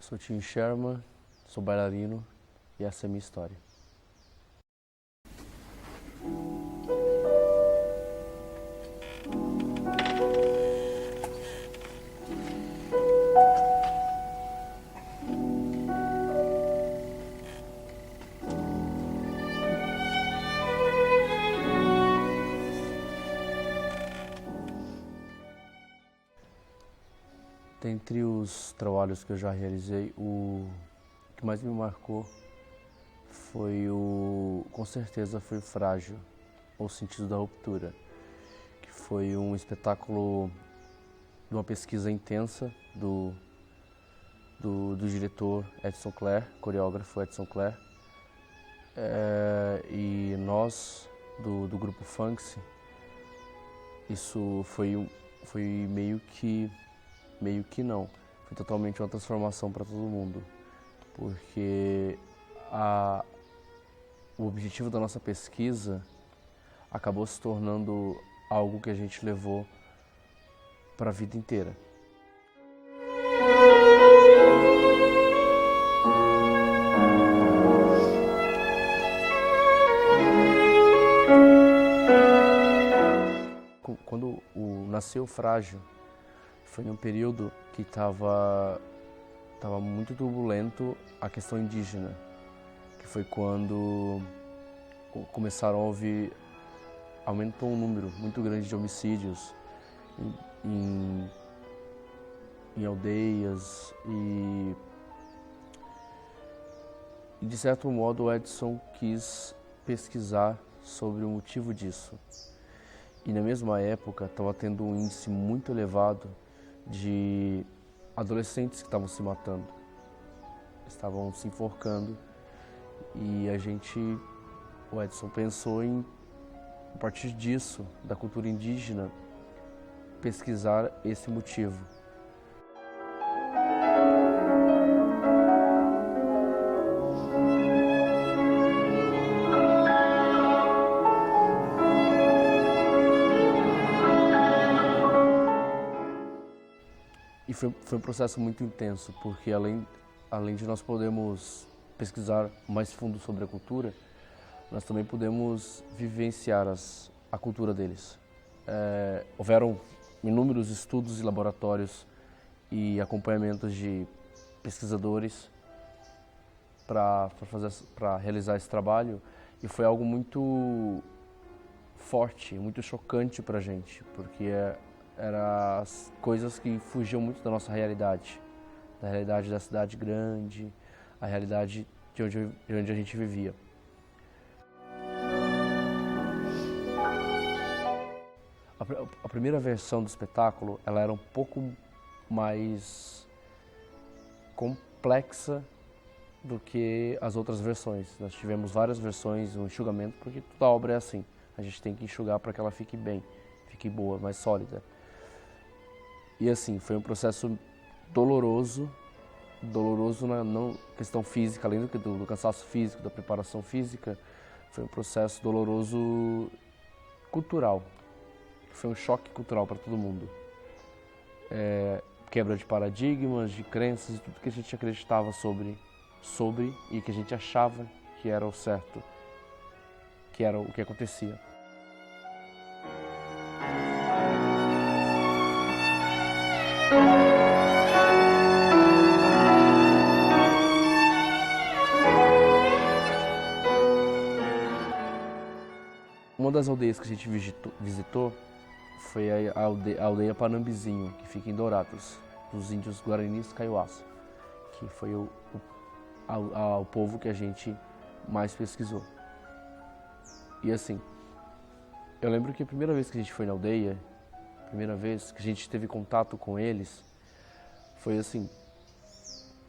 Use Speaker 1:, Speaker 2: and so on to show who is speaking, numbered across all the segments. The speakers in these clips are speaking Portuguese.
Speaker 1: Sou Tim Sherman, sou bailarino e essa é a minha história. Dentre os trabalhos que eu já realizei, o que mais me marcou com certeza foi o Frágil, ou Sentido da Ruptura, que foi um espetáculo de uma pesquisa intensa do diretor Edson Cler, coreógrafo Edson Cler, e nós, do grupo Funksy, isso foi meio que não, foi totalmente uma transformação para todo mundo, porque o objetivo da nossa pesquisa acabou se tornando algo que a gente levou para a vida inteira. Quando nasceu o Frágil, foi num período que estava muito turbulento a questão indígena, que foi quando começaram aumentou um número muito grande de homicídios em aldeias e de certo modo o Edson quis pesquisar sobre o motivo disso. E na mesma época estava tendo um índice muito elevado de adolescentes que estavam se matando, estavam se enforcando, e o Edson pensou em, a partir disso, da cultura indígena, pesquisar esse motivo. E foi um processo muito intenso, porque além de nós podermos pesquisar mais fundo sobre a cultura, nós também podemos vivenciar a cultura deles. Houveram inúmeros estudos e laboratórios e acompanhamentos de pesquisadores para realizar esse trabalho, e foi algo muito forte, muito chocante para a gente, porque eram coisas que fugiam muito da nossa realidade, da realidade da cidade grande, a realidade de onde a gente vivia. A primeira versão do espetáculo, ela era um pouco mais complexa do que as outras versões. Nós tivemos várias versões, um enxugamento, porque toda obra é assim. A gente tem que enxugar para que ela fique bem, fique boa, mais sólida. E assim, foi um processo doloroso não questão física, além do cansaço físico, da preparação física, foi um processo doloroso cultural. Foi um choque cultural para todo mundo. Quebra de paradigmas, de crenças, de tudo que a gente acreditava sobre e que a gente achava que era o certo, que era o que acontecia. Uma das aldeias que a gente visitou foi a aldeia Panambizinho, que fica em Dourados, dos índios Guaranis Kaiowás, que foi o povo que a gente mais pesquisou. E assim, eu lembro que a primeira vez que a gente foi na aldeia, a primeira vez que a gente teve contato com eles, foi assim.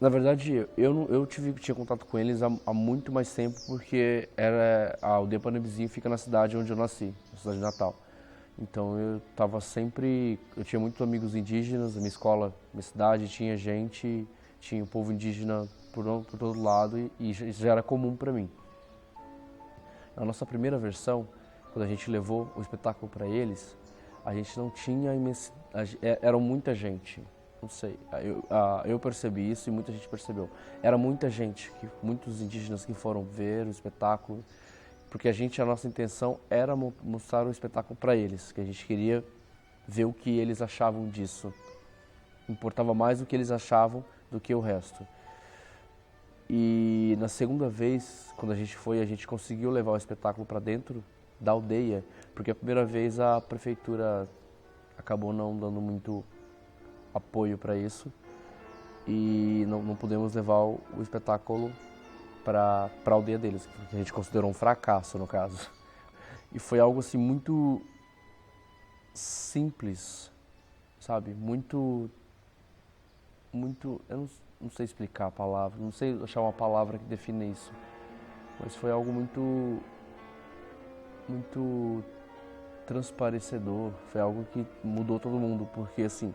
Speaker 1: Na verdade, eu tinha contato com eles há muito mais tempo, porque a aldeia Panambizinho fica na cidade onde eu nasci, na cidade de Natal. Então eu tinha muitos amigos indígenas, a minha escola, minha cidade tinha gente, tinha o povo indígena por todo lado, e isso já era comum para mim. Na nossa primeira versão, quando a gente levou o espetáculo para eles, a gente não tinha eram muita gente. Não sei, eu percebi isso e muita gente percebeu. Era muita gente, muitos indígenas que foram ver o espetáculo, porque a nossa intenção era mostrar o espetáculo para eles, que a gente queria ver o que eles achavam disso. Importava mais o que eles achavam do que o resto. E na segunda vez, quando a gente conseguiu levar o espetáculo para dentro da aldeia, porque a primeira vez a prefeitura acabou não dando muito apoio para isso e não pudemos levar o espetáculo para a aldeia deles, que a gente considerou um fracasso no caso. E foi algo assim muito simples, sabe? Muito, eu não sei explicar a palavra, não sei achar uma palavra que define isso, mas foi algo muito transparecedor, foi algo que mudou todo mundo, porque assim,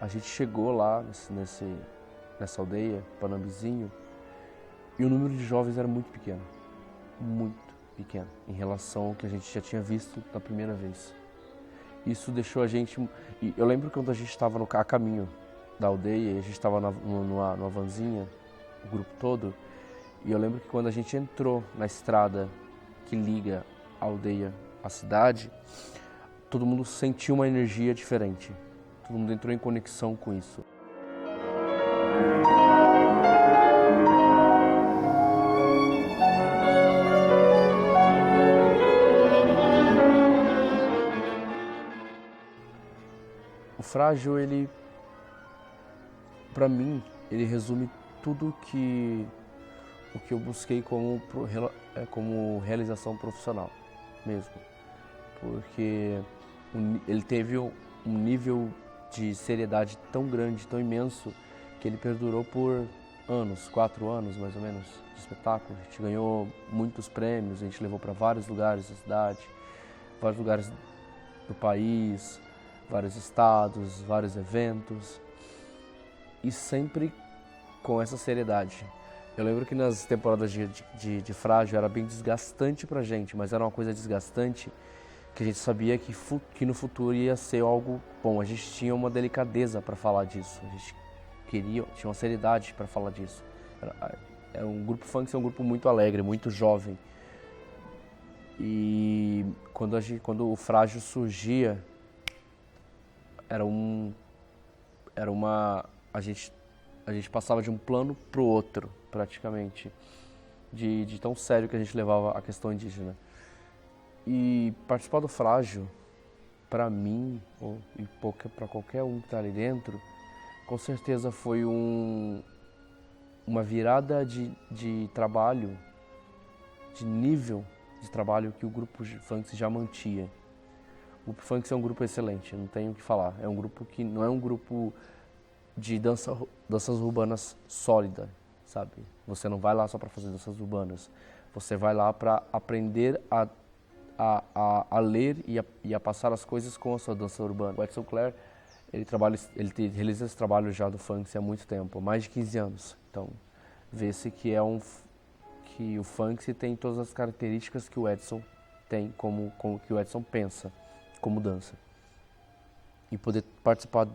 Speaker 1: a gente chegou lá nessa aldeia, Panambizinho, e o número de jovens era muito pequeno, em relação ao que a gente já tinha visto na primeira vez. Isso deixou a gente... E eu lembro quando a gente estava a caminho da aldeia, a gente estava numa vanzinha, o grupo todo, e eu lembro que quando a gente entrou na estrada que liga a aldeia à cidade, todo mundo sentiu uma energia diferente. Todo mundo entrou em conexão com isso. O Frágil, ele, para mim, ele resume tudo o que eu busquei como realização profissional mesmo. Porque ele teve um nível de seriedade tão grande, tão imenso, que ele perdurou por anos, 4 anos mais ou menos, de espetáculo. A gente ganhou muitos prêmios, a gente levou para vários lugares da cidade, vários lugares do país, vários estados, vários eventos, e sempre com essa seriedade. Eu lembro que nas temporadas de Frágil era bem desgastante pra gente, mas era uma coisa desgastante que a gente sabia que no futuro ia ser algo bom. A gente tinha uma delicadeza para falar disso, a gente tinha uma seriedade para falar disso. Um grupo funk é um grupo muito alegre, muito jovem. E quando o Frágil surgia, a gente passava de um plano para o outro, praticamente, de tão sério que a gente levava a questão indígena. E participar do Frágil, para mim, e para qualquer um que está ali dentro, com certeza foi uma virada de trabalho, de nível de trabalho que o grupo funk já mantinha. O grupo funk é um grupo excelente, não tenho o que falar. É um grupo que não é um grupo de danças urbanas sólida, sabe? Você não vai lá só para fazer danças urbanas. Você vai lá para aprender a ler e a passar as coisas com a sua dança urbana. O Edson Clare, ele realiza esse trabalho já do funk há muito tempo, há mais de 15 anos. Então, vê-se que o funk tem todas as características que o Edson tem, como que o Edson pensa como dança. E poder participar,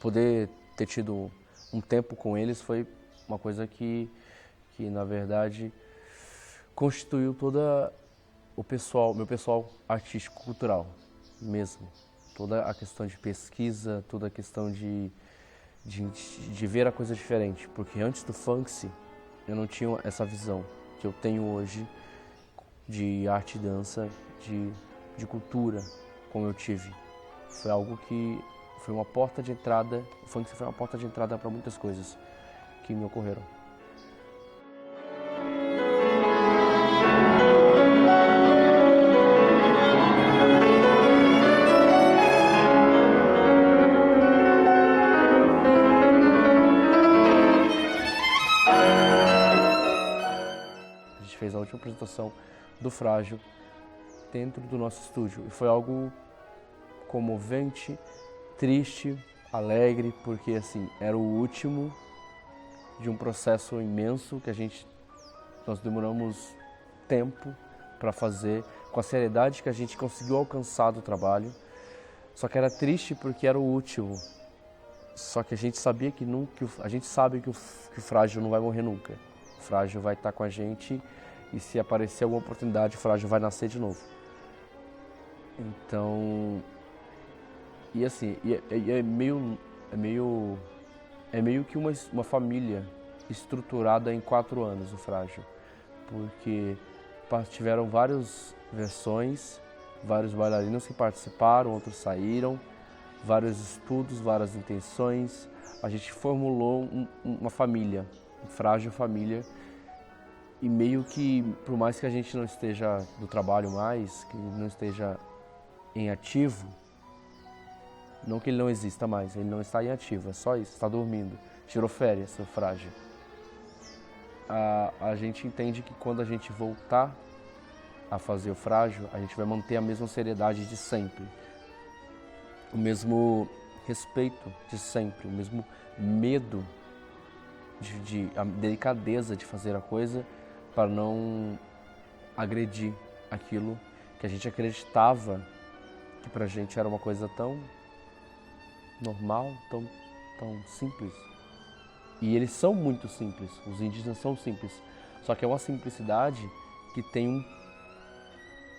Speaker 1: poder ter tido um tempo com eles foi uma coisa que na verdade constituiu toda meu pessoal artístico cultural mesmo. Toda a questão de pesquisa, toda a questão de ver a coisa diferente, porque antes do funk eu não tinha essa visão que eu tenho hoje de arte e dança, de cultura, como eu tive. Foi algo que foi uma porta de entrada, o funk foi uma porta de entrada para muitas coisas que me ocorreram. A gente fez a última apresentação do Frágil dentro do nosso estúdio e foi algo comovente, triste, alegre, porque assim, era o último de um processo imenso que nós demoramos tempo para fazer, com a seriedade que a gente conseguiu alcançar do trabalho. Só que era triste porque era o último. Só que a gente sabia que nunca, a gente sabe que que o frágil não vai morrer nunca. O frágil vai estar com a gente e se aparecer alguma oportunidade, o frágil vai nascer de novo. Então, e assim, é meio que uma família estruturada em 4 anos, o frágil, porque tiveram várias versões, vários bailarinos que participaram, outros saíram, vários estudos, várias intenções. A gente formulou uma família, uma frágil família, e meio que, por mais que a gente não esteja do trabalho mais, que não esteja em ativo, não que ele não exista mais, ele não está em ativo, é só isso, está dormindo, tirou férias, seu frágil. A gente entende que quando a gente voltar a fazer o frágil, a gente vai manter a mesma seriedade de sempre, o mesmo respeito de sempre, o mesmo medo, a delicadeza de fazer a coisa para não agredir aquilo que a gente acreditava que pra gente era uma coisa tão normal, tão simples. E eles são muito simples, os indígenas são simples, só que é uma simplicidade que tem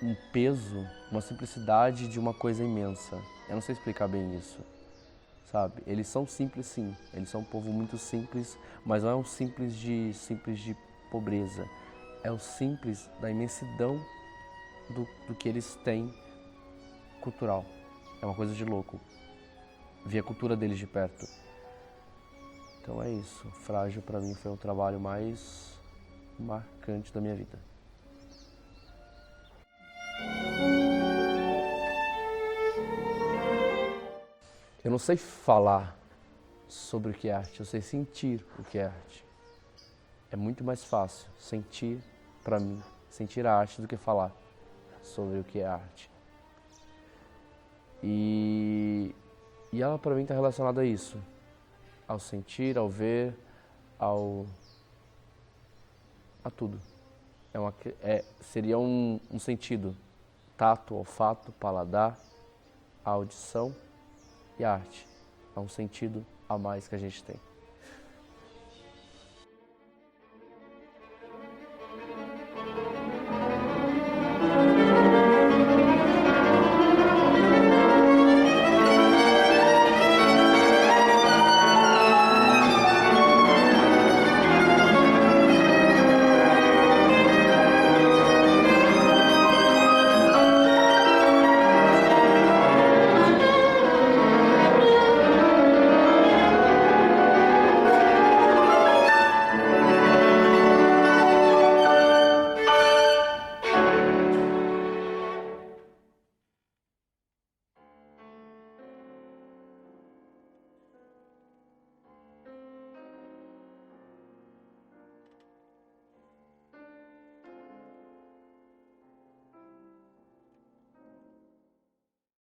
Speaker 1: um peso, uma simplicidade de uma coisa imensa. Eu não sei explicar bem isso, sabe? Eles são simples sim, eles são um povo muito simples, mas não é um simples de pobreza, é o simples da imensidão do que eles têm cultural. É uma coisa de louco, ver a cultura deles de perto. Então é isso, Frágil para mim foi o trabalho mais marcante da minha vida. Eu não sei falar sobre o que é arte, eu sei sentir o que é arte. É muito mais fácil sentir, para mim, sentir a arte do que falar sobre o que é arte. E ela para mim está relacionada a isso, ao sentir, ao ver, a tudo. Seria um sentido, tato, olfato, paladar, a audição e a arte. É um sentido a mais que a gente tem.